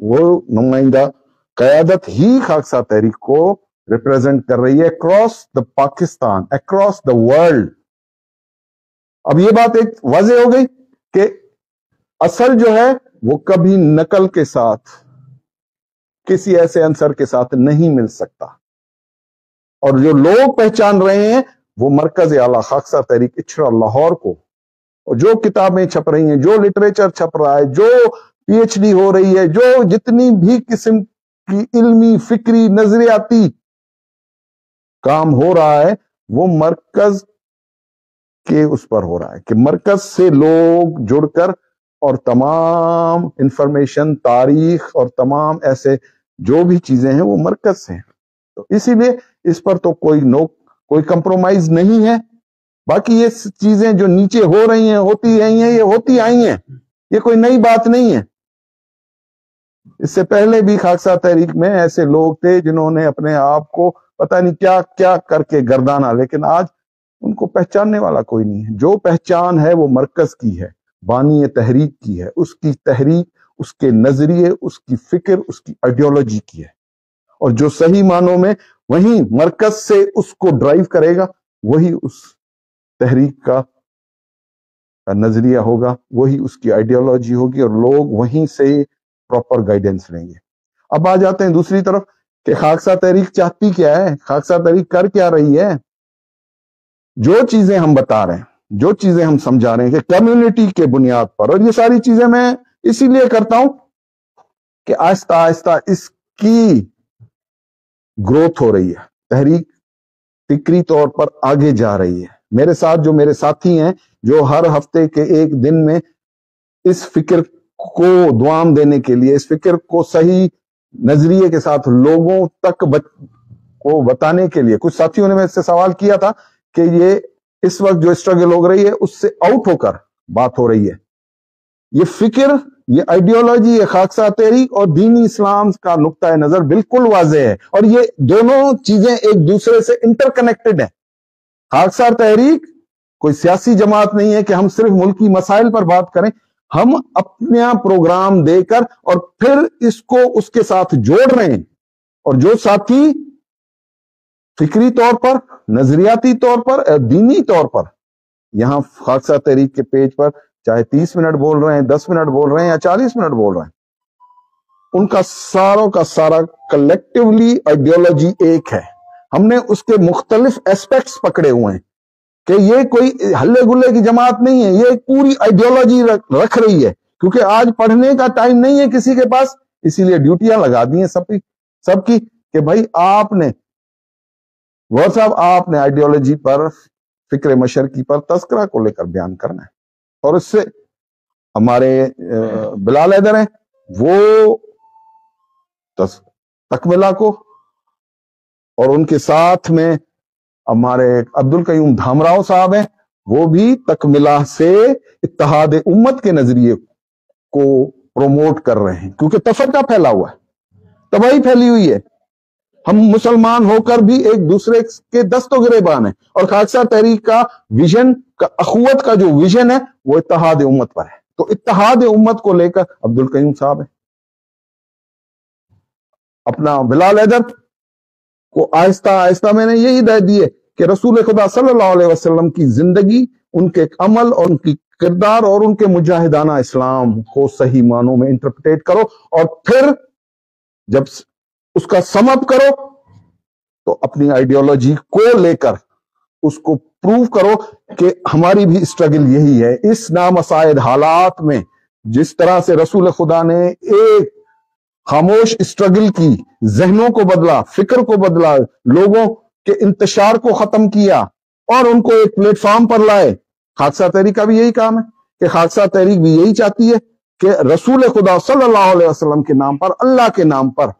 وہ نمائندہ قیادت ہی خاکسار تحریک کو ریپریزنٹ کر رہی ہے across the Pakistan, across the world. اب یہ بات ایک واضح ہو گئی کہ اثر جو ہے وہ کبھی نقل کے ساتھ، کسی ایسے عنصر کے ساتھ نہیں مل سکتا، اور جو لوگ پہچان رہے ہیں وہ مرکز اعلیٰ خاکسار تحریک اچھرا لاہور کو، اور جو کتابیں چھپ رہی ہیں، جو لٹریچر چھپ رہا ہے، جو پی ایچ ڈی ہو رہی ہے، جو جتنی بھی قسم کی علمی، فکری، نظریاتی کام ہو رہا ہے، وہ مرکز کے اس پر ہو رہا ہے کہ مرکز سے لوگ جڑ کر اور تمام انفارمیشن، تاریخ اور تمام ایسے جو بھی چیزیں ہیں وہ مرکز سے ہیں۔ تو اسی لیے اس پر تو کوئی کمپرومائز نہیں ہے۔ باقی یہ چیزیں جو نیچے ہو رہی ہیں، ہوتی رہی ہیں، یہ ہوتی آئی ہیں، یہ کوئی نئی بات نہیں ہے۔ اس سے پہلے بھی خاکسار تحریک میں ایسے لوگ تھے جنہوں نے اپنے آپ کو پتہ نہیں کیا کیا کر کے گردانا، لیکن آج ان کو پہچاننے والا کوئی نہیں ہے۔ جو پہچان ہے وہ مرکز کی ہے، بانی تحریک کی ہے، اس کی تحریک، اس کے نظریے، اس کی فکر، اس کی آئیڈیالوجی کی ہے، اور جو صحیح معنوں میں وہی مرکز سے اس کو ڈرائیو کرے گا، وہی اس تحریک کا نظریہ ہوگا، وہی اس کی آئیڈیالوجی ہوگی، اور لوگ وہیں سے پراپر گائیڈنس لیں گے۔ اب آ جاتے ہیں دوسری طرف کہ خاکسار تحریک چاہتی کیا ہے، خاکسار تحریک کر کیا رہی ہے۔ جو چیزیں ہم بتا رہے ہیں، جو چیزیں ہم سمجھا رہے ہیں کہ کمیونٹی کے بنیاد پر، اور یہ ساری چیزیں میں اسی لیے کرتا ہوں کہ آہستہ آہستہ اس کی گروتھ ہو رہی ہے، تحریک فکری طور پر آگے جا رہی ہے۔ میرے ساتھ جو میرے ساتھی ہیں، جو ہر ہفتے کے ایک دن میں اس فکر کو دوام دینے کے لیے، اس فکر کو صحیح نظریے کے ساتھ لوگوں تک کو بتانے کے لیے، کچھ ساتھیوں نے میں سے سوال کیا تھا کہ یہ اس وقت جو اسٹرگل ہو رہی ہے اس سے آؤٹ ہو کر بات ہو رہی ہے۔ یہ فکر، یہ آئیڈیالوجی، یہ خاکسار تحریک اور دینی اسلام کا نقطہ نظر بالکل واضح ہے، اور یہ دونوں چیزیں ایک دوسرے سے انٹر کنیکٹڈ ہیں۔ خاکسار تحریک کوئی سیاسی جماعت نہیں ہے کہ ہم صرف ملکی مسائل پر بات کریں، ہم اپنا پروگرام دے کر اور پھر اس کو اس کے ساتھ جوڑ رہے ہیں، اور جو ساتھی فکری طور پر، نظریاتی طور پر، دینی طور پر یہاں خاکسار تحریک کے پیج پر چاہے 30 منٹ بول رہے ہیں، 10 منٹ بول رہے ہیں یا 40 منٹ بول رہے ہیں، ان کا ساروں کا سارا کلیکٹیولی آئیڈیالوجی ایک ہے۔ ہم نے اس کے مختلف ایسپیکٹس پکڑے ہوئے ہیں کہ یہ کوئی ہلے گلے کی جماعت نہیں ہے، یہ ایک پوری آئیڈیالوجی رکھ رہی ہے، کیونکہ آج پڑھنے کا ٹائم نہیں ہے کسی کے پاس، اسی لیے ڈیوٹیاں لگا دی ہیں سب کی کہ بھائی آپ نے غور صاحب، آپ نے آئیڈیالوجی پر، فکر مشرقی پر تذکرہ کو لے کر بیان کرنا ہے، اور اس سے ہمارے بلال حیدر ہیں وہ تکملہ کو، اور ان کے ساتھ میں ہمارے عبدالقیوم دھامراؤ صاحب ہیں، وہ بھی تکملہ سے اتحاد امت کے نظریے کو پروموٹ کر رہے ہیں، کیونکہ تفرقہ پھیلا ہوا ہے، تباہی پھیلی ہوئی ہے۔ ہم مسلمان ہو کر بھی ایک دوسرے کے دست و گریبان ہیں، اور خاکسار تحریک کا ویژن، اخوت کا جو ویژن ہے وہ اتحاد امت پر ہے۔ تو اتحاد امت کو لے کر عبدالقیوم صاحب ہیں، اپنا بلال حیدر کو آہستہ آہستہ میں نے یہی ہدایت دی ہے کہ رسول خدا صلی اللہ علیہ وسلم کی زندگی، ان کے عمل اور ان کی کردار اور ان کے مجاہدانہ اسلام کو صحیح معنوں میں انٹرپریٹ کرو، اور پھر جب اس کا سم اپ کرو تو اپنی آئیڈیالوجی کو لے کر اس کو پروو کرو کہ ہماری بھی اسٹرگل یہی ہے۔ اس نامساعد حالات میں جس طرح سے رسول خدا نے ایک خاموش اسٹرگل کی، ذہنوں کو بدلا، فکر کو بدلا، لوگوں کے انتشار کو ختم کیا اور ان کو ایک پلیٹ فارم پر لائے، خاکسار تحریک کا بھی یہی کام ہے کہ خاکسار تحریک بھی یہی چاہتی ہے کہ رسول خدا صلی اللہ علیہ وسلم کے نام پر، اللہ کے نام پر،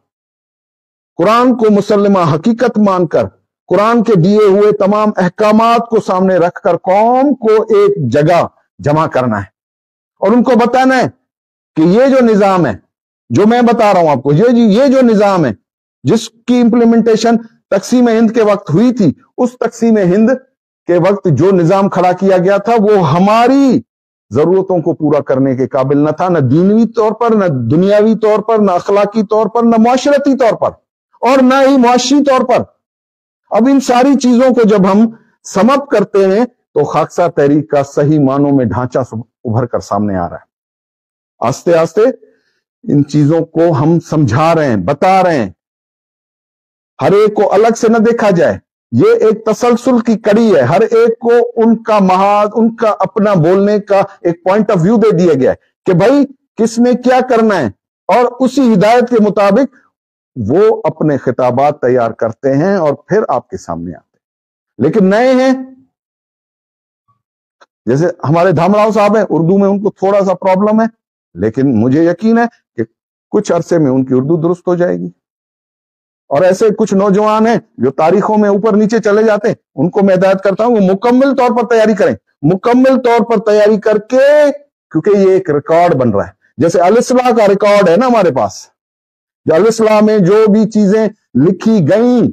قرآن کو مسلمہ حقیقت مان کر، قرآن کے دیے ہوئے تمام احکامات کو سامنے رکھ کر قوم کو ایک جگہ جمع کرنا ہے، اور ان کو بتانا ہے کہ یہ جو نظام ہے، جو میں بتا رہا ہوں آپ کو، یہ جو نظام ہے جس کی امپلیمنٹیشن تقسیم ہند کے وقت ہوئی تھی، اس تقسیم ہند کے وقت جو نظام کھڑا کیا گیا تھا وہ ہماری ضرورتوں کو پورا کرنے کے قابل نہ تھا، نہ دینوی طور پر، نہ دنیاوی طور پر، نہ اخلاقی طور پر، نہ معاشرتی طور پر، اور نہ ہی معاشی طور پر۔ اب ان ساری چیزوں کو جب ہم سم اپ کرتے ہیں تو خاکسار تحریک کا صحیح معنوں میں ڈھانچہ ابھر کر سامنے آ رہا ہے۔ آستے آستے ان چیزوں کو ہم سمجھا رہے ہیں، بتا رہے ہیں، ہر ایک کو الگ سے نہ دیکھا جائے۔ یہ ایک تسلسل کی کڑی ہے، ہر ایک کو ان کا محاذ، ان کا اپنا بولنے کا ایک پوائنٹ آف ویو دے دیا گیا ہے کہ بھائی کس نے کیا کرنا ہے، اور اسی ہدایت کے مطابق وہ اپنے خطابات تیار کرتے ہیں اور پھر آپ کے سامنے آتے ہیں۔ لیکن نئے ہیں، جیسے ہمارے دھامراؤ صاحب ہیں، اردو میں ان کو تھوڑا سا پرابلم ہے، لیکن مجھے یقین ہے کہ کچھ عرصے میں ان کی اردو درست ہو جائے گی۔ اور ایسے کچھ نوجوان ہیں جو تاریخوں میں اوپر نیچے چلے جاتے ہیں، ان کو میں ہدایت کرتا ہوں وہ مکمل طور پر تیاری کریں، مکمل طور پر تیاری کر کے، کیونکہ یہ ایک ریکارڈ بن رہا ہے۔ جیسے الاصلاح کا ریکارڈ ہے نا ہمارے پاس، جو الاصلاح میں جو بھی چیزیں لکھی گئیں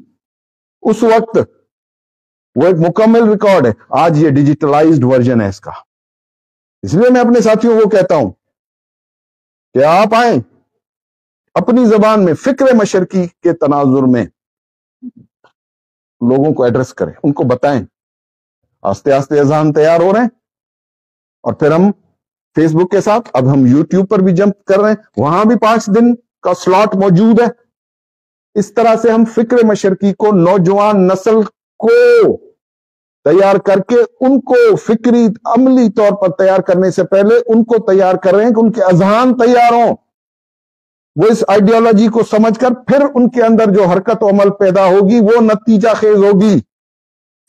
اس وقت، وہ ایک مکمل ریکارڈ ہے۔ آج یہ ڈیجیٹلائزڈ ورژن ہے اس کا۔ اس لیے میں اپنے ساتھیوں کو کہتا ہوں کہ آپ آئیں، اپنی زبان میں فکر مشرقی کے تناظر میں لوگوں کو ایڈریس کریں، ان کو بتائیں۔ آستے آستے اذہان تیار ہو رہے ہیں، اور پھر ہم فیس بک کے ساتھ اب ہم یوٹیوب پر بھی جمپ کر رہے ہیں، وہاں بھی 5 دن کا سلاٹ موجود ہے۔ اس طرح سے ہم فکر مشرقی کو، نوجوان نسل کو تیار کر کے ان کو فکری عملی طور پر تیار کرنے سے پہلے ان کو تیار کر رہے ہیں کہ ان کے اذہان تیار ہوں، وہ اس آئیڈیالوجی کو سمجھ کر پھر ان کے اندر جو حرکت و عمل پیدا ہوگی وہ نتیجہ خیز ہوگی۔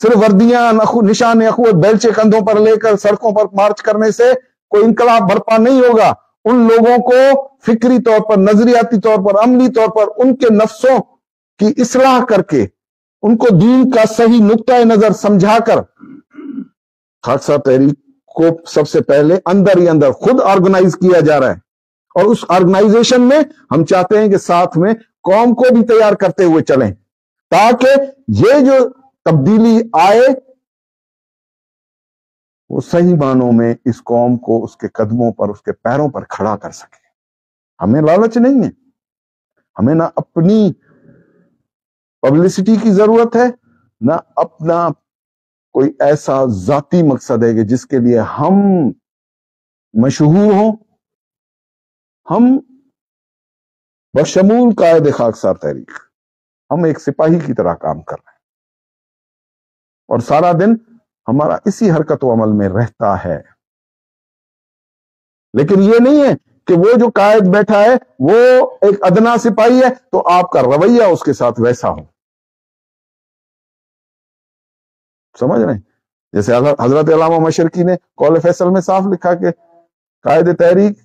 صرف وردیاں، نشان اخوت، بیلچے کندھوں پر لے کر سڑکوں پر مارچ کرنے سے کوئی انقلاب برپا نہیں ہوگا۔ ان لوگوں کو فکری طور پر، نظریاتی طور پر، عملی طور پر ان کے نفسوں کی اصلاح کر کے، ان کو دین کا صحیح نقطہ نظر سمجھا کر، خاکسار تحریک کو سب سے پہلے اندر ہی اندر خود آرگنائز کیا جا رہا ہے، اور اس آرگنائزیشن میں ہم چاہتے ہیں کہ ساتھ میں قوم کو بھی تیار کرتے ہوئے چلیں، تاکہ یہ جو تبدیلی آئے وہ صحیح معنوں میں اس قوم کو اس کے قدموں پر، اس کے پیروں پر کھڑا کر سکے۔ ہمیں لالچ نہیں ہے، ہمیں نہ اپنی پبلسٹی کی ضرورت ہے، نہ اپنا کوئی ایسا ذاتی مقصد ہے کہ جس کے لیے ہم مشہور ہوں۔ ہم بشمول قائد خاکسار تحریک، ہم ایک سپاہی کی طرح کام کر رہے ہیں، اور سارا دن ہمارا اسی حرکت و عمل میں رہتا ہے۔ لیکن یہ نہیں ہے کہ وہ جو قائد بیٹھا ہے وہ ایک ادنا سپاہی ہے تو آپ کا رویہ اس کے ساتھ ویسا ہو۔ سمجھ رہے ہیں؟ جیسے حضرت علامہ مشرقی نے قول فیصل میں صاف لکھا کہ قائد تحریک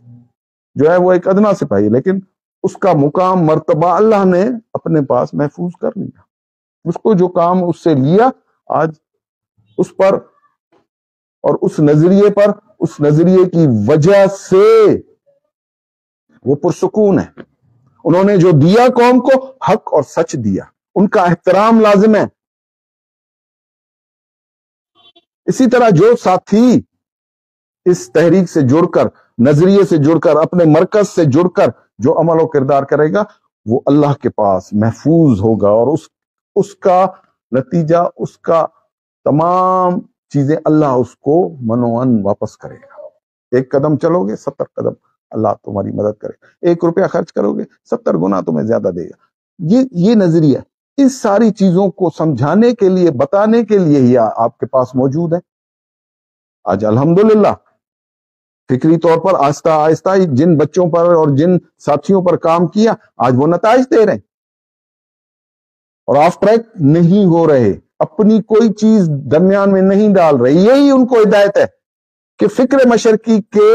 جو ہے وہ ایک ادنا سپاہی، لیکن اس کا مقام، مرتبہ اللہ نے اپنے پاس محفوظ کر لیا۔ اس کو جو کام اس سے لیا، آج اس پر اور اس نظریے پر، اس نظریے کی وجہ سے وہ پرسکون ہے۔ انہوں نے جو دیا قوم کو، حق اور سچ دیا، ان کا احترام لازم ہے۔ اسی طرح جو ساتھی اس تحریک سے جڑ کر، نظریے سے جڑ کر، اپنے مرکز سے جڑ کر جو عمل و کردار کرے گا، وہ اللہ کے پاس محفوظ ہوگا، اور اس کا نتیجہ، اس کا تمام چیزیں اللہ اس کو منوعن واپس کرے گا۔ ایک قدم چلو گے 70 قدم اللہ تمہاری مدد کرے گا، 1 روپیہ خرچ کرو گے 70 گنا تمہیں زیادہ دے گا۔ یہ نظریہ اس ساری چیزوں کو سمجھانے کے لیے، بتانے کے لیے ہی آپ کے پاس موجود ہے۔ آج الحمدللہ فکری طور پر آہستہ آہستہ جن بچوں پر اور جن ساتھیوں پر کام کیا، آج وہ نتائج دے رہے ہیں، اور آف ٹریک نہیں ہو رہے، اپنی کوئی چیز درمیان میں نہیں ڈال رہے۔ یہی ان کو ہدایت ہے کہ فکر مشرقی کے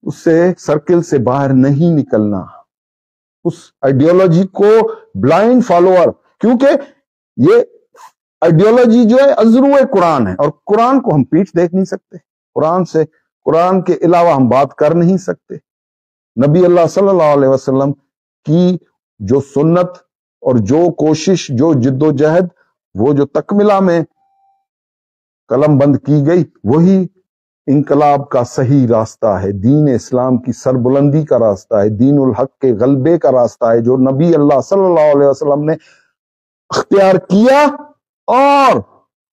اس سے سرکل سے باہر نہیں نکلنا، اس آئیڈیالوجی کو بلائنڈ فالوور، کیونکہ یہ آئیڈیالوجی جو ہے ازرو قرآن ہے، اور قرآن کو ہم پیٹھ دیکھ نہیں سکتے، قرآن کے علاوہ ہم بات کر نہیں سکتے۔ نبی اللہ صلی اللہ علیہ وسلم کی جو سنت اور جو کوشش، جو جد و جہد، وہ جو تکملہ میں قلم بند کی گئی، وہی انقلاب کا صحیح راستہ ہے، دین اسلام کی سربلندی کا راستہ ہے، دین الحق کے غلبے کا راستہ ہے، جو نبی اللہ صلی اللہ علیہ وسلم نے اختیار کیا، اور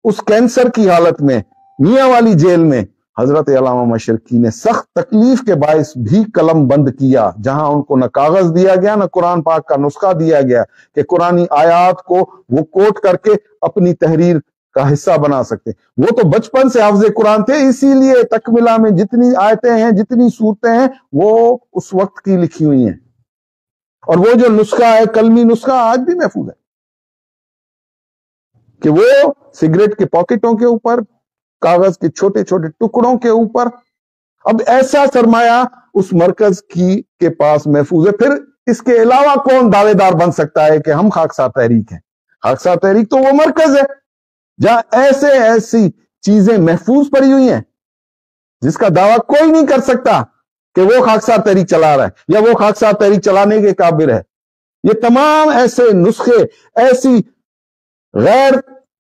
اس کینسر کی حالت میں میاں والی جیل میں حضرت علامہ مشرقی نے سخت تکلیف کے باعث بھی قلم بند کیا، جہاں ان کو نہ کاغذ دیا گیا نہ قرآن پاک کا نسخہ دیا گیا کہ قرآنی آیات کو وہ کوٹ کر کے اپنی تحریر کا حصہ بنا سکتے۔ وہ تو بچپن سے حافظ قرآن تھے، اسی لیے تکملہ میں جتنی آیتیں ہیں، جتنی صورتیں ہیں، وہ اس وقت کی لکھی ہوئی ہیں، اور وہ جو نسخہ ہے، قلمی نسخہ، آج بھی محفوظ ہے، کہ وہ سگریٹ کے پاکٹوں کے اوپر، کاغذ کے چھوٹے چھوٹے ٹکڑوں کے اوپر۔ اب ایسا سرمایہ اس مرکز کے پاس محفوظ ہے، پھر اس کے علاوہ کون دعوے دار بن سکتا ہے کہ ہم خاکسار تحریک ہیں؟ خاکسار تحریک تو وہ مرکز ہے جہاں ایسی چیزیں محفوظ پڑی ہوئی ہیں جس کا دعویٰ کوئی نہیں کر سکتا کہ وہ خاکسار تحریک چلا رہا ہے یا وہ خاکسار تحریک چلانے کے قابل ہے۔ یہ تمام ایسے نسخے، ایسی غیر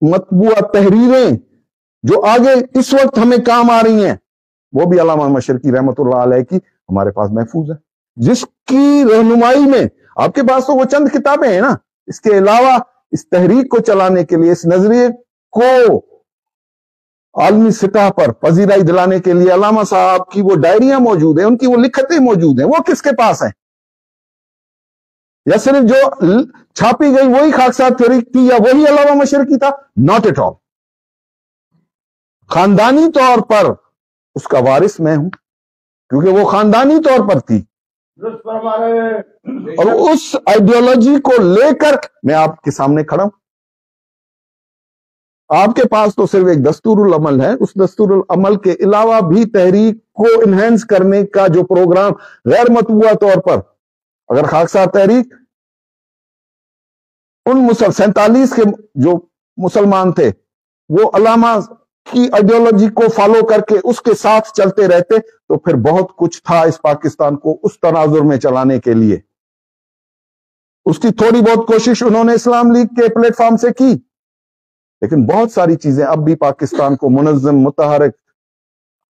مطبوعہ تحریریں جو آگے اس وقت ہمیں کام آ رہی ہیں، وہ بھی علامہ مشرقی رحمت اللہ علیہ کی ہمارے پاس محفوظ ہے، جس کی رہنمائی میں آپ کے پاس تو وہ چند کتابیں ہیں نا، اس کے علاوہ اس تحریک کو چلانے کے لیے، اس نظریے کو عالمی سطح پر پذیرائی دلانے کے لیے علامہ صاحب کی وہ ڈائریاں موجود ہیں، ان کی وہ لکھتیں موجود ہیں۔ وہ کس کے پاس ہیں؟ یا صرف جو چھاپی گئی وہی خاکسار تحریک تھی، یا وہی علامہ مشرقی تھا؟ Not at all. خاندانی طور پر اس کا وارث میں ہوں، کیونکہ وہ خاندانی طور پر تھی، اور اس آئیڈیالوجی کو لے کر میں آپ کے سامنے کھڑا ہوں۔ آپ کے پاس تو صرف ایک دستور العمل ہے، اس دستور العمل کے علاوہ بھی تحریک کو انہینس کرنے کا جو پروگرام غیر مطبوعہ طور پر، اگر خاکسار تحریک ان 47 کے جو مسلمان تھے وہ علامہ کی آئیڈیالوجی کو فالو کر کے اس کے ساتھ چلتے رہتے، تو پھر بہت کچھ تھا اس پاکستان کو اس تناظر میں چلانے کے لیے۔ اس کی تھوڑی بہت کوشش انہوں نے اسلام لیگ کے پلیٹ فارم سے کی، لیکن بہت ساری چیزیں اب بھی پاکستان کو منظم، متحرک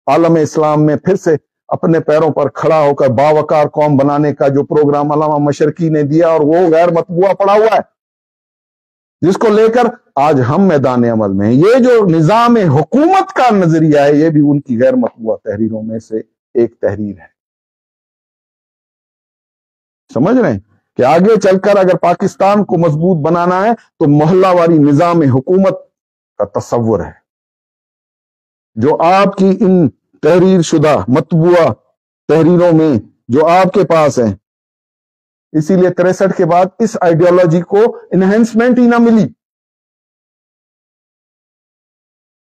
عالم اسلام میں پھر سے اپنے پیروں پر کھڑا ہو کر باوقار قوم بنانے کا جو پروگرام علامہ مشرقی نے دیا، اور وہ غیر مطبوعہ پڑا ہوا ہے، جس کو لے کر آج ہم میدان عمل میں ہیں۔ یہ جو نظام حکومت کا نظریہ ہے، یہ بھی ان کی غیر مطبوعہ تحریروں میں سے ایک تحریر ہے۔ سمجھ رہے ہیں کہ آگے چل کر اگر پاکستان کو مضبوط بنانا ہے تو محلہ واری نظام حکومت کا تصور ہے، جو آپ کی ان تحریر شدہ مطبوعہ تحریروں میں جو آپ کے پاس ہیں۔ اسی لیے 63 کے بعد اس آئیڈیالوجی کو انہینسمنٹ ہی نہ ملی۔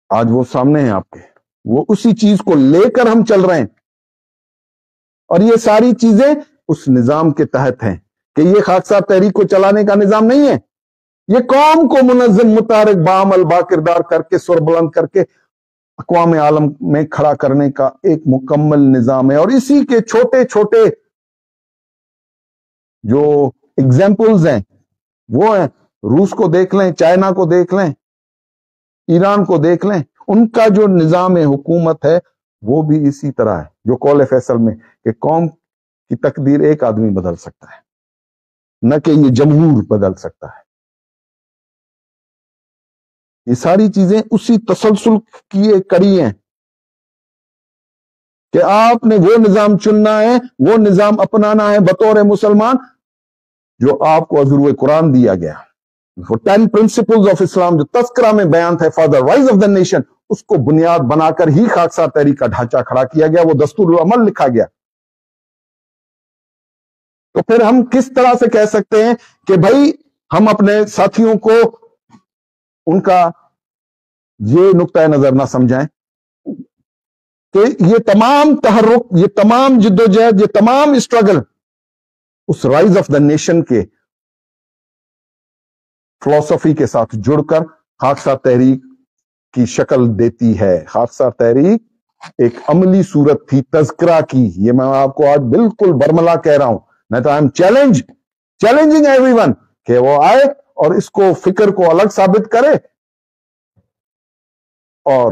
آج وہ سامنے ہیں آپ کے، وہ اسی چیز کو لے کر ہم چل رہے ہیں، اور یہ ساری چیزیں اس نظام کے تحت ہیں کہ یہ خاکسار تحریک کو چلانے کا نظام نہیں ہے، یہ قوم کو منظم، متحرک، باعمل، باکردار کر کے، سر بلند کر کے اقوام عالم میں کھڑا کرنے کا ایک مکمل نظام ہے۔ اور اسی کے چھوٹے چھوٹے جو ایگزامپلز ہیں وہ ہیں، روس کو دیکھ لیں، چائنا کو دیکھ لیں، ایران کو دیکھ لیں، ان کا جو نظام حکومت ہے وہ بھی اسی طرح ہے، جو قول فیصل میں کہ قوم کی تقدیر ایک آدمی بدل سکتا ہے، نہ کہ یہ جمہور بدل سکتا ہے۔ یہ ساری چیزیں اسی تسلسل کی ایک کڑی ہیں کہ آپ نے وہ نظام چننا ہے، وہ نظام اپنانا ہے بطور مسلمان جو آپ کو از روئے قرآن دیا گیا۔ 10 پرنسپلز آف اسلام جو تذکرہ میں بیان تھے، for the rise of the nation, اس کو بنیاد بنا کر ہی خاکسار تحریک کا ڈھانچہ کھڑا کیا گیا، وہ دستور العمل لکھا گیا۔ تو پھر ہم کس طرح سے کہہ سکتے ہیں کہ بھائی ہم اپنے ساتھیوں کو ان کا یہ نقطۂ نظر نہ سمجھائیں کہ یہ تمام تحرک، یہ تمام جدوجہد، یہ تمام اسٹرگل اس رائز آف دا نیشن کے فلسفی کے ساتھ جڑ کر خاکسار تحریک کی شکل دیتی ہے۔ خاکسار تحریک ایک عملی صورت تھی تذکرہ کی، یہ میں آپ کو آج بالکل برملا کہہ رہا ہوں، میں تو چیلنجنگ ایوری ون کہ وہ آئے اور اس کو، فکر کو الگ ثابت کرے اور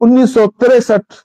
1963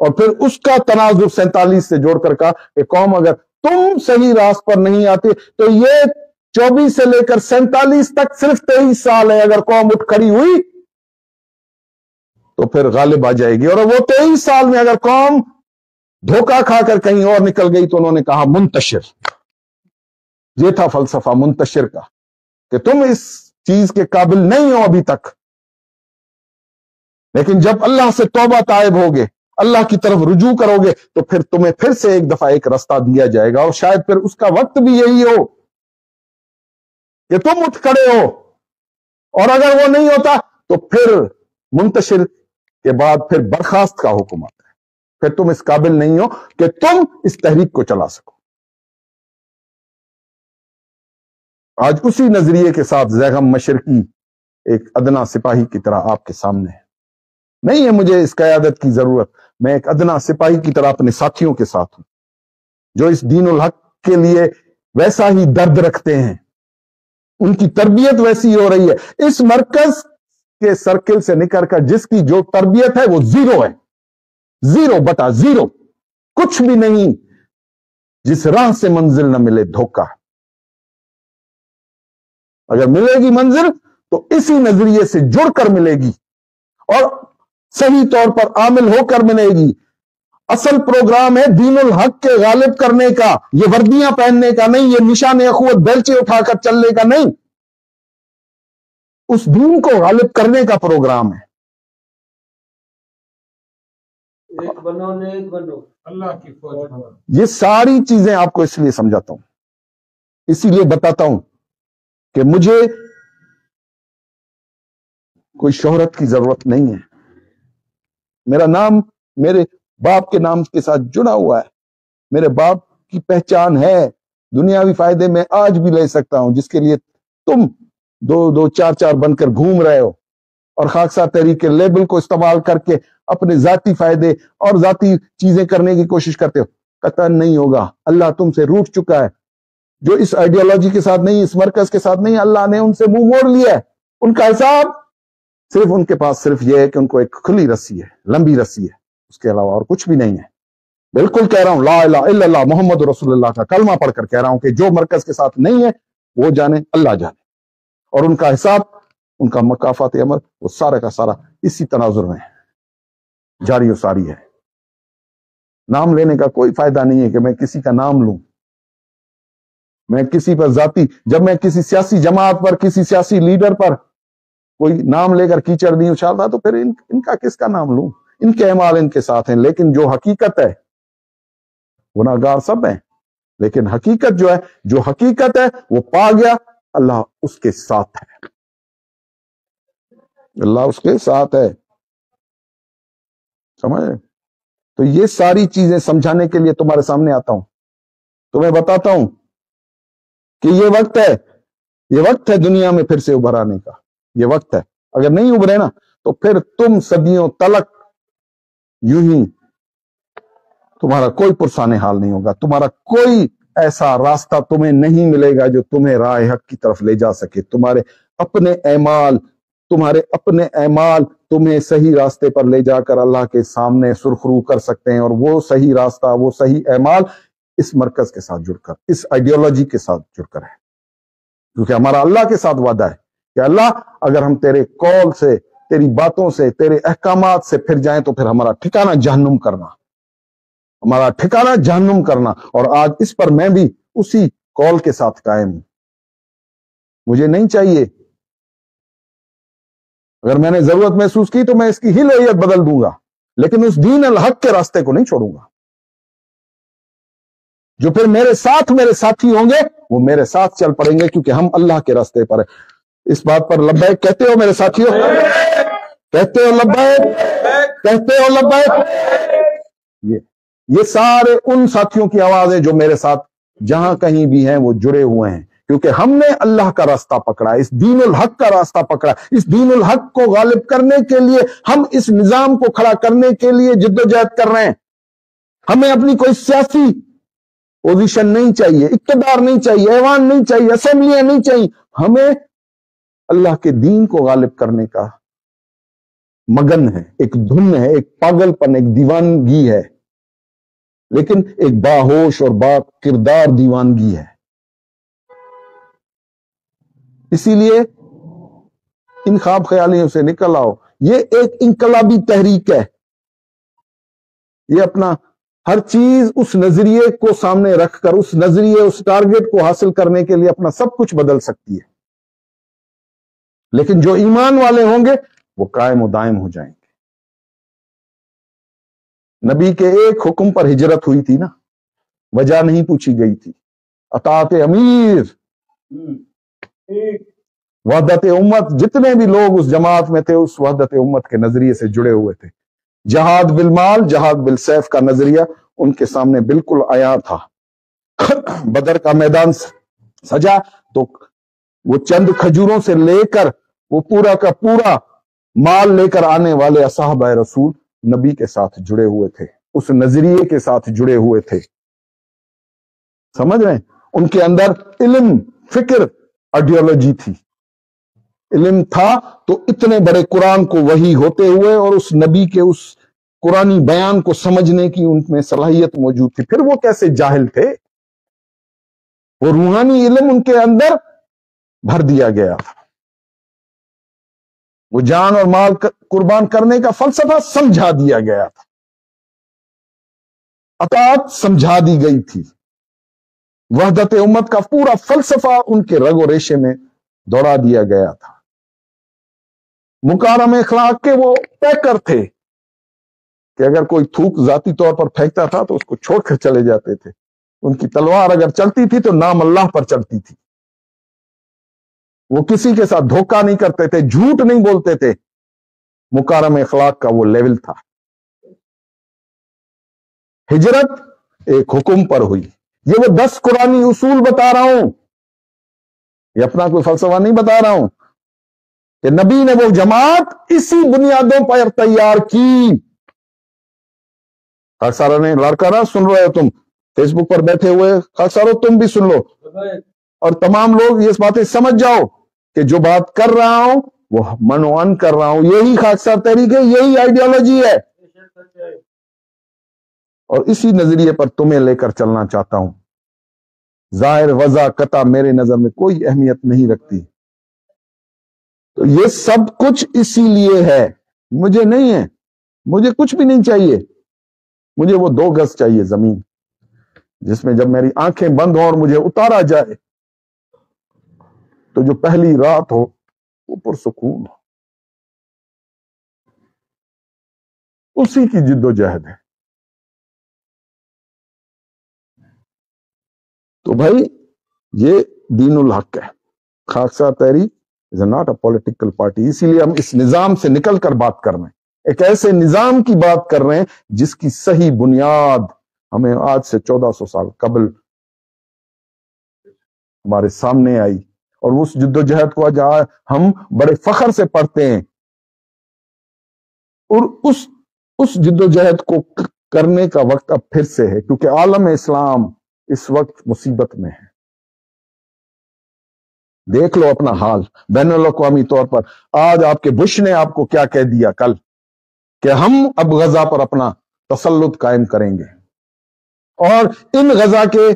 اور پھر اس کا تناظر 47 سے جوڑ کر کہا کہ قوم اگر تم صحیح راست پر نہیں آتے تو یہ 24 سے لے کر 47 تک صرف 23 سال ہے، اگر قوم اٹھ کھڑی ہوئی تو پھر غالب آ جائے گی، اور وہ 23 سال میں اگر قوم دھوکہ کھا کر کہیں اور نکل گئی تو انہوں نے کہا منتشر۔ یہ تھا فلسفہ منتشر کا کہ تم اس چیز کے قابل نہیں ہو ابھی تک، لیکن جب اللہ سے توبہ طائب ہوگے، اللہ کی طرف رجوع کرو گے تو پھر تمہیں پھر سے ایک دفعہ ایک رستہ دیا جائے گا، اور شاید پھر اس کا وقت بھی یہی ہو کہ تم اٹھ کھڑے ہو، اور اگر وہ نہیں ہوتا تو پھر منتشر کے بعد پھر برخاست کا حکم آتا ہے، پھر تم اس قابل نہیں ہو کہ تم اس تحریک کو چلا سکو۔ آج اسی نظریے کے ساتھ زیغم مشرقی ایک ادنا سپاہی کی طرح آپ کے سامنے ہے۔ نہیں ہے مجھے اس قیادت کی ضرورت، میں ایک ادنا سپاہی کی طرح اپنے ساتھیوں کے ساتھ ہوں جو اس دین الحق کے لیے ویسا ہی درد رکھتے ہیں، ان کی تربیت ویسی ہو رہی ہے۔ اس مرکز کے سرکل سے نکل کر جس کی جو تربیت ہے وہ 0 ہے، 0/0، کچھ بھی نہیں۔ جس راہ سے منزل نہ ملے دھوکہ، اگر ملے گی منزل تو اسی نظریے سے جڑ کر ملے گی اور صحیح طور پر عامل ہو کر ملے گی۔ اصل پروگرام ہے دین الحق کے غالب کرنے کا، یہ وردیاں پہننے کا نہیں، یہ نشان اخوت بیلچے اٹھا کر چلنے کا نہیں، اس دین کو غالب کرنے کا پروگرام ہے۔ ایک بنو نیک بنو، اللہ کی فوج بنو۔ یہ ساری چیزیں آپ کو اس لیے سمجھاتا ہوں، اسی لیے بتاتا ہوں کہ مجھے کوئی شہرت کی ضرورت نہیں ہے۔ میرا نام میرے باپ کے نام کے ساتھ جڑا ہوا ہے، میرے باپ کی پہچان ہے، دنیاوی فائدے میں آج بھی لے سکتا ہوں، جس کے لیے تم 2 4 بن کر گھوم رہے ہو اور خاکسار تحریک کے لیبل کو استعمال کر کے اپنے ذاتی فائدے اور ذاتی چیزیں کرنے کی کوشش کرتے ہو۔ قطعاً نہیں ہوگا، اللہ تم سے روٹھ چکا ہے۔ جو اس آئیڈیالوجی کے ساتھ نہیں، اس مرکز کے ساتھ نہیں، اللہ نے ان سے منہ موڑ لیا ہے۔ ان کا حساب صرف ان کے پاس صرف یہ ہے کہ ان کو ایک کھلی رسی ہے، لمبی رسی ہے، اس کے علاوہ اور کچھ بھی نہیں ہے۔ بالکل کہہ رہا ہوں، لا الہ الا اللہ محمد رسول اللہ کا کلمہ پڑھ کر کہہ رہا ہوں کہ جو مرکز کے ساتھ نہیں ہے وہ جانے، اللہ جانے، اور ان کا حساب، ان کا مکافات عمل وہ سارا کا سارا اسی تناظر میں جاری و ساری ہے۔ نام لینے کا کوئی فائدہ نہیں ہے کہ میں کسی کا نام لوں، میں کسی پر ذاتی، جب میں کسی سیاسی جماعت پر، کسی سیاسی لیڈر پر کوئی نام لے کر کیچڑ نہیں اچھالتا تو پھر ان کا کس کا نام لوں؟ ان کے اعمال ان کے ساتھ ہیں، لیکن جو حقیقت ہے، گناہگار سب ہیں، لیکن حقیقت جو حقیقت ہے وہ پا گیا، اللہ اس کے ساتھ ہے، اللہ اس کے ساتھ ہے، سمجھے؟ تو یہ ساری چیزیں سمجھانے کے لیے تمہارے سامنے آتا ہوں، تمہیں بتاتا ہوں کہ یہ وقت ہے دنیا میں پھر سے ابھر آنے کا، یہ وقت ہے۔ اگر نہیں ابھرے نا تو پھر تم صدیوں تلک یوں ہی، تمہارا کوئی پرسان حال نہیں ہوگا، تمہارا کوئی ایسا راستہ تمہیں نہیں ملے گا جو تمہیں راہ حق کی طرف لے جا سکے۔ تمہارے اپنے اعمال تمہیں صحیح راستے پر لے جا کر اللہ کے سامنے سرخرو کر سکتے ہیں، اور وہ صحیح راستہ، وہ صحیح اعمال اس مرکز کے ساتھ جڑ کر، اس آئیڈیالوجی کے ساتھ جڑ کر ہے، کیونکہ ہمارا اللہ کے ساتھ وعدہ ہے کہ اللہ اگر ہم تیرے قول سے، تیری باتوں سے، تیرے احکامات سے پھر جائیں تو پھر ہمارا ٹھکانہ جہنم کرنا، ہمارا ٹھکانہ جہنم کرنا۔ اور آج اس پر میں بھی اسی قول کے ساتھ قائم ہوں۔ مجھے نہیں چاہیے، اگر میں نے ضرورت محسوس کی تو میں اس کی ہی لوہیت بدل دوں گا، لیکن اس دین الحق کے راستے کو نہیں چھوڑوں گا۔ جو پھر میرے ساتھی ہوں گے وہ میرے ساتھ چل پڑیں گے، کیونکہ ہم اللہ کے راستے پر ہیں۔ اس بات پر لبیک کہتے ہو میرے ساتھیوں؟ کہتے ہو لبیک؟ کہتے ہو لبیک؟ یہ سارے ان ساتھیوں کی آواز ہے جو میرے ساتھ جہاں کہیں بھی ہیں وہ جڑے ہوئے ہیں، کیونکہ ہم نے اللہ کا راستہ پکڑا، اس دین الحق کا راستہ پکڑا، اس دین الحق کو غالب کرنے کے لیے ہم اس نظام کو کھڑا کرنے کے لیے جدوجہد کر رہے ہیں۔ ہمیں اپنی کوئی سیاسی پوزیشن نہیں چاہیے، اقتدار نہیں چاہیے، ایوان نہیں چاہیے، اسمبلیاں نہیں چاہیے، ہمیں اللہ کے دین کو غالب کرنے کا مگن ہے، ایک دھن ہے، ایک پاگل پن، ایک دیوانگی ہے، لیکن ایک باہوش اور با کردار دیوانگی ہے۔ اسی لیے ان خواب خیالیوں سے نکل آؤ۔ یہ ایک انقلابی تحریک ہے، یہ اپنا ہر چیز اس نظریے کو سامنے رکھ کر، اس نظریے، اس ٹارگٹ کو حاصل کرنے کے لیے اپنا سب کچھ بدل سکتی ہے، لیکن جو ایمان والے ہوں گے وہ قائم و دائم ہو جائیں گے۔ نبی کے ایک حکم پر ہجرت ہوئی تھی نا، وجہ نہیں پوچھی گئی تھی، اطاعت امیر، وحدت امت۔ جتنے بھی لوگ اس جماعت میں تھے اس وحدت امت کے نظریے سے جڑے ہوئے تھے۔ جہاد بالمال، جہاد بالسیف کا نظریہ ان کے سامنے بالکل عیاں تھا۔ بدر کا میدان سجا تو وہ چند کھجوروں سے لے کر وہ پورا کا پورا مال لے کر آنے والے اصحابہ رسول نبی کے ساتھ جڑے ہوئے تھے، اس نظریے کے ساتھ جڑے ہوئے تھے۔ سمجھ رہے ہیں؟ ان کے اندر علم، فکر، آئیڈیالوجی تھی۔ علم تھا تو اتنے بڑے قرآن کو وحی ہوتے ہوئے اور اس نبی کے اس قرآنی بیان کو سمجھنے کی ان میں صلاحیت موجود تھی۔ پھر وہ کیسے جاہل تھے؟ وہ روحانی علم ان کے اندر بھر دیا گیا تھا، وہ جان اور مال قربان کرنے کا فلسفہ سمجھا دیا گیا تھا، اطاعت سمجھا دی گئی تھی، وحدت امت کا پورا فلسفہ ان کے رگ و ریشے میں دوڑا دیا گیا تھا۔ مکارم اخلاق کے وہ پیکر تھے کہ اگر کوئی تھوک ذاتی طور پر پھینکتا تھا تو اس کو چھوڑ کر چلے جاتے تھے۔ ان کی تلوار اگر چلتی تھی تو نام اللہ پر چلتی تھی۔ وہ کسی کے ساتھ دھوکہ نہیں کرتے تھے، جھوٹ نہیں بولتے تھے۔ مکارم اخلاق کا وہ لیول تھا۔ ہجرت ایک حکم پر ہوئی۔ یہ وہ 10 قرآنی اصول بتا رہا ہوں، یہ اپنا کوئی فلسفہ نہیں بتا رہا ہوں، کہ نبی نے وہ جماعت اسی بنیادوں پر تیار کی۔ خاکسارہ نے لڑکارا سن رہے ہو تم، فیس بک پر بیٹھے ہوئے خاکسارو تم بھی سن لو، اور تمام لوگ یہ باتیں سمجھ جاؤ کہ جو بات کر رہا ہوں وہ منوان کر رہا ہوں، یہی خاکسار تحریک ہے، یہی آئیڈیالوجی ہے، اور اسی نظریے پر تمہیں لے کر چلنا چاہتا ہوں۔ ظاہر وضع قطع میرے نظر میں کوئی اہمیت نہیں رکھتی۔ تو یہ سب کچھ اسی لیے ہے، مجھے نہیں ہے، مجھے کچھ بھی نہیں چاہیے، مجھے وہ 2 گز چاہیے زمین جس میں جب میری آنکھیں بند ہوں اور مجھے اتارا جائے تو جو پہلی رات ہو وہ پرسکون ہو۔ اسی کی جد و جہد ہے۔ تو بھائی یہ دین الحق ہے۔ خاکسار تحریک is not a political party. اسی لیے ہم اس نظام سے نکل کر بات کر رہے ہیں، ایک ایسے نظام کی بات کر رہے ہیں جس کی صحیح بنیاد ہمیں آج سے 1400 سال قبل ہمارے سامنے آئی، اور اس جد و جہد کو آج ہم بڑے فخر سے پڑھتے ہیں، اور اس جد و جہد کو کرنے کا وقت اب پھر سے ہے، کیونکہ عالم اسلام اس وقت مصیبت میں ہے۔ دیکھ لو اپنا حال بین الاقوامی طور پر۔ آج آپ کے بش نے آپ کو کیا کہہ دیا کل، کہ ہم اب غزہ پر اپنا تسلط قائم کریں گے، اور ان غزہ کے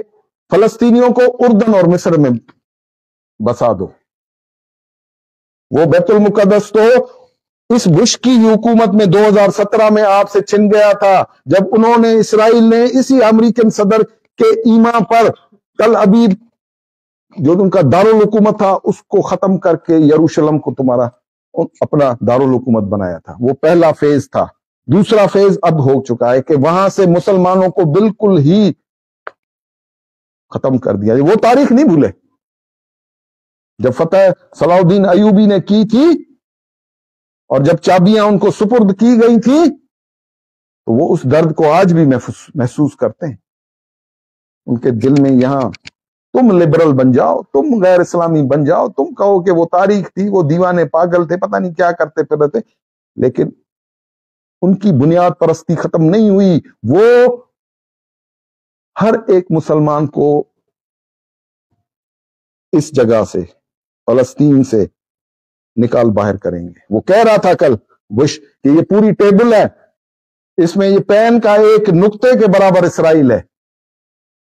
فلسطینیوں کو اردن اور مصر میں بسا دو۔ وہ بیت المقدس تو اس بش کی حکومت میں 2017 میں آپ سے چھن گیا تھا، جب انہوں نے، اسرائیل نے اسی امریکن صدر کے ایما پر تل ابیب جو ان کا دارالحکومت تھا اس کو ختم کر کے یروشلم کو تمہارا اپنا دارالحکومت بنایا تھا۔ وہ پہلا فیز تھا۔ دوسرا فیز اب ہو چکا ہے کہ وہاں سے مسلمانوں کو بالکل ہی ختم کر دیا۔ وہ تاریخ نہیں بھولے، جب فتح صلاح الدین ایوبی نے کی تھی اور جب چابیاں ان کو سپرد کی گئی تھی تو وہ اس درد کو آج بھی محسوس کرتے ہیں۔ ان کے دل میں یہاں تم لبرل بن جاؤ، تم غیر اسلامی بن جاؤ، تم کہو کہ وہ تاریخ تھی، وہ دیوانے پاگل تھے، پتہ نہیں کیا کرتے پھر رہتے، لیکن ان کی بنیاد پرستی ختم نہیں ہوئی۔ وہ ہر ایک مسلمان کو اس جگہ سے، فلسطین سے نکال باہر کریں گے۔ وہ کہہ رہا تھا کل بش کہ یہ پوری ٹیبل ہے، اس میں یہ پین کا ایک نقطے کے برابر اسرائیل ہے،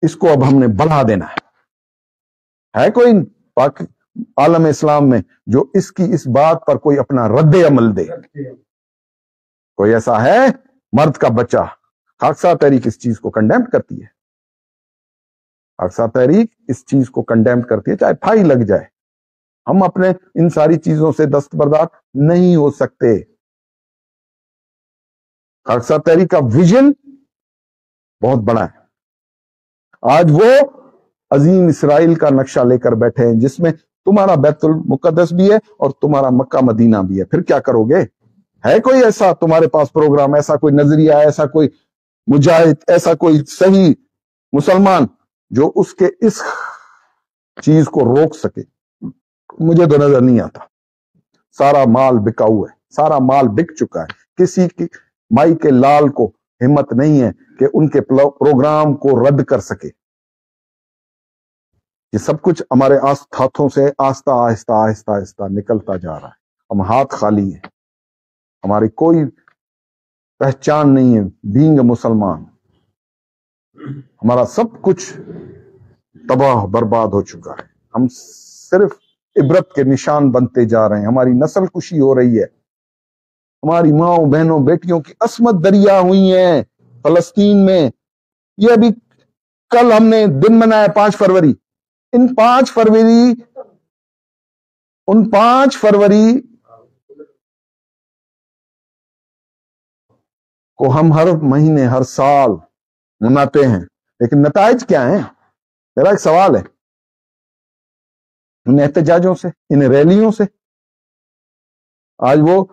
اس کو اب ہم نے بڑھا دینا ہے کوئی عالم اسلام میں جو اس کی اس بات پر کوئی اپنا رد عمل دے؟ کوئی ایسا ہے؟ مرد کا بچہ؟ خاکسار تحریک اس چیز کو کنڈیم کرتی ہے، خاکسار تحریک اس چیز کو کنڈیم کرتی ہے، چاہے پھائی لگ جائے۔ ہم اپنے ان ساری چیزوں سے دستبردار نہیں ہو سکتے۔ خاکسار تحریک کا ویژن بہت بڑا ہے۔ آج وہ عظیم اسرائیل کا نقشہ لے کر بیٹھے ہیں جس میں تمہارا بیت المقدس بھی ہے اور تمہارا مکہ مدینہ بھی ہے۔ پھر کیا کرو گے؟ ہے کوئی ایسا تمہارے پاس پروگرام، ایسا کوئی نظریہ، ایسا کوئی مجاہد، ایسا کوئی صحیح مسلمان جو اس کے اس چیز کو روک سکے؟ مجھے تو نظر نہیں آتا۔ سارا مال بکا ہوا ہے، سارا مال بک چکا ہے۔ کسی کی مائی کے لال کو ہمت نہیں ہے کہ ان کے پروگرام کو رد کر سکے۔ یہ سب کچھ ہمارے ہاتھوں سے آہستہ آہستہ آہستہ آہستہ نکلتا جا رہا ہے۔ ہم ہاتھ خالی ہیں، ہماری کوئی پہچان نہیں ہے بینگ مسلمان۔ ہمارا سب کچھ تباہ برباد ہو چکا ہے، ہم صرف عبرت کے نشان بنتے جا رہے ہیں۔ ہماری نسل کشی ہو رہی ہے، ہماری ماؤں بہنوں بیٹیوں کی عصمت دریا ہوئی ہیں فلسطین میں۔ یہ ابھی کل ہم نے دن منایا 5 فروری۔ ان 5 فروری کو ہم ہر مہینے ہر سال مناتے ہیں، لیکن نتائج کیا ہیں؟ میرا ایک سوال ہے، ان احتجاجوں سے، ان ریلیوں سے؟ آج وہ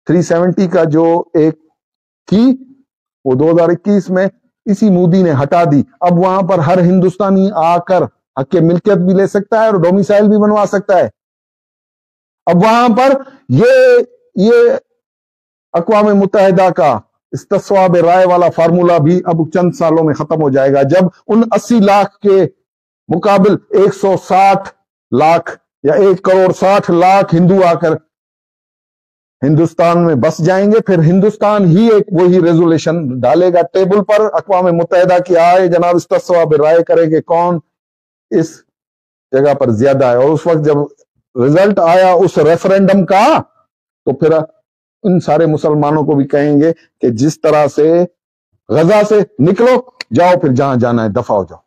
370 کا جو ایک تھی وہ 2021 میں اسی مودی نے ہٹا دی۔ اب وہاں پر ہر ہندوستانی آ کر حق ملکیت بھی لے سکتا ہے اور ڈومیسائل بھی بنوا سکتا ہے۔ اب وہاں پر یہ اقوام متحدہ کا استصواب رائے والا فارمولا بھی اب چند سالوں میں ختم ہو جائے گا، جب ان 80 لاکھ کے مقابل 160 لاکھ یا 1,60,00,000 ہندو آ کر ہندوستان میں بس جائیں گے۔ پھر ہندوستان ہی ایک وہی ریزولوشن ڈالے گا ٹیبل پر اقوام متحدہ کی، آئے جناب استصواب رائے کرے کہ کون اس جگہ پر زیادہ ہے۔ اور اس وقت جب رزلٹ آیا اس ریفرینڈم کا تو پھر ان سارے مسلمانوں کو بھی کہیں گے کہ جس طرح سے غزہ سے نکلو، جاؤ پھر جہاں جانا ہے، دفع ہو جاؤ۔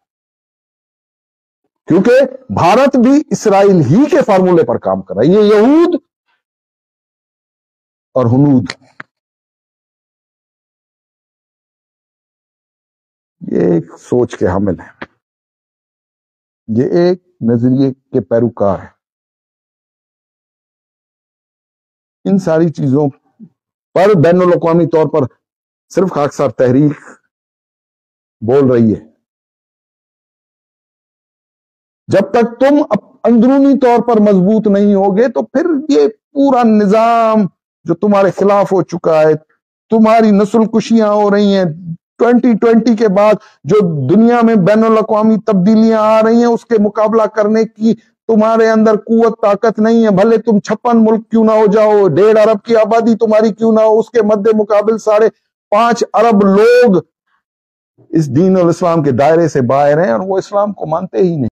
کیونکہ بھارت بھی اسرائیل ہی کے فارمولے پر کام کر رہا ہے۔ یہ یہود اور ہنود، یہ ایک سوچ کے حامل ہیں، یہ ایک نظریے کے پیروکار ہیں۔ ان ساری چیزوں پر بین الاقوامی طور پر صرف خاکسار تحریک بول رہی ہے۔ جب تک تم اندرونی طور پر مضبوط نہیں ہوگے تو پھر یہ پورا نظام جو تمہارے خلاف ہو چکا ہے، تمہاری نسل کشیاں ہو رہی ہیں، 2020 کے بعد جو دنیا میں بین الاقوامی تبدیلیاں آ رہی ہیں اس کے مقابلہ کرنے کی تمہارے اندر قوت طاقت نہیں ہے۔ بھلے تم 56 ملک کیوں نہ ہو جاؤ، 1.5 ارب کی آبادی تمہاری کیوں نہ ہو، اس کے مد مقابل 5.5 ارب لوگ اس دین الاسلام کے دائرے سے باہر ہیں اور وہ اسلام کو مانتے ہی نہیں۔